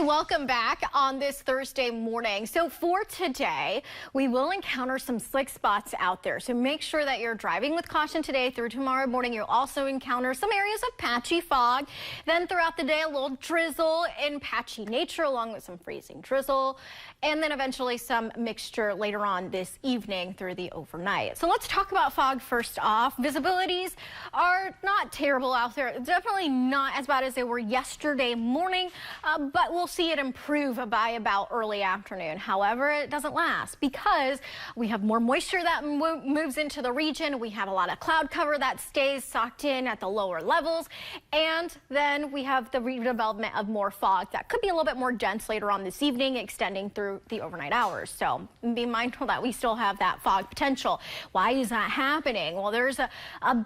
welcome back on this Thursday morning. So for today, we will encounter some slick spots out there. So make sure that you're driving with caution today through tomorrow morning. You'll also encounter some areas of patchy fog. Then throughout the day, a little drizzle in patchy nature along with some freezing drizzle. And then eventually some mixture later on this evening through the overnight. So let's talk about fog first off. Visibilities are not terrible out there. Definitely not as bad as they were yesterday morning, but we'll see it improve by about early afternoon. However, it doesn't last because we have more moisture that moves into the region. We have a lot of cloud cover that stays socked in at the lower levels. And then we have the redevelopment of more fog that could be a little bit more dense later on this evening, extending through the overnight hours. So be mindful that we still have that fog potential. Why is that happening? Well, there's a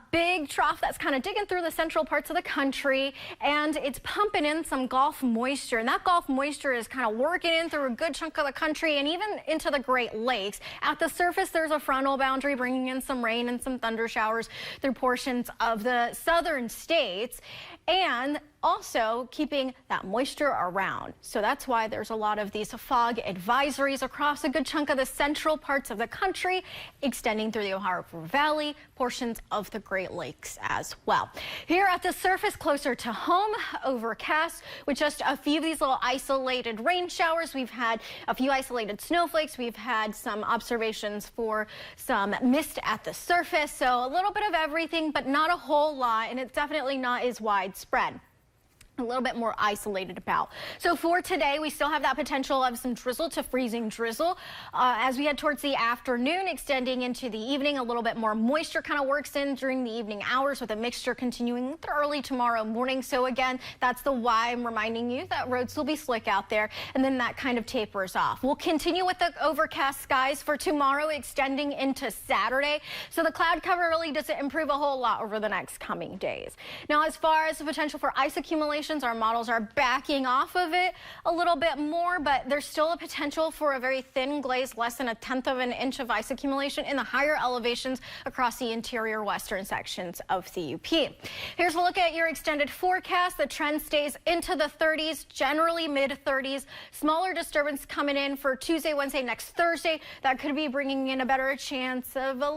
big trough that's kind of digging through the central parts of the country, and it's pumping in some Gulf moisture. And that Gulf moisture is kind of working in through a good chunk of the country and even into the Great Lakes. At the surface, there's a frontal boundary bringing in some rain and some thunder showers through portions of the southern states, and also keeping that moisture around. So that's why there's a lot of these fog advisories across a good chunk of the central parts of the country, extending through the Ohio River Valley, portions of the Great Lakes as well. Here at the surface, closer to home, overcast with just a few of these little isolated rain showers. We've had a few isolated snowflakes. We've had some observations for some mist at the surface. So a little bit of everything, but not a whole lot, and it's definitely not as widespread. A little bit more isolated about. So for today, we still have that potential of some drizzle to freezing drizzle. As we head towards the afternoon, extending into the evening, a little bit more moisture kind of works in during the evening hours with a mixture continuing early tomorrow morning. So again, that's the why I'm reminding you that roads will be slick out there, and then that kind of tapers off. We'll continue with the overcast skies for tomorrow, extending into Saturday. So the cloud cover really doesn't improve a whole lot over the next coming days. Now, as far as the potential for ice accumulation, our models are backing off of it a little bit more, but there's still a potential for a very thin glaze, less than 1/10 of an inch of ice accumulation in the higher elevations across the interior western sections of the UP. Here's a look at your extended forecast. The trend stays into the 30s, generally mid-30s. Smaller disturbance coming in for Tuesday, Wednesday, next Thursday. That could be bringing in a better chance of a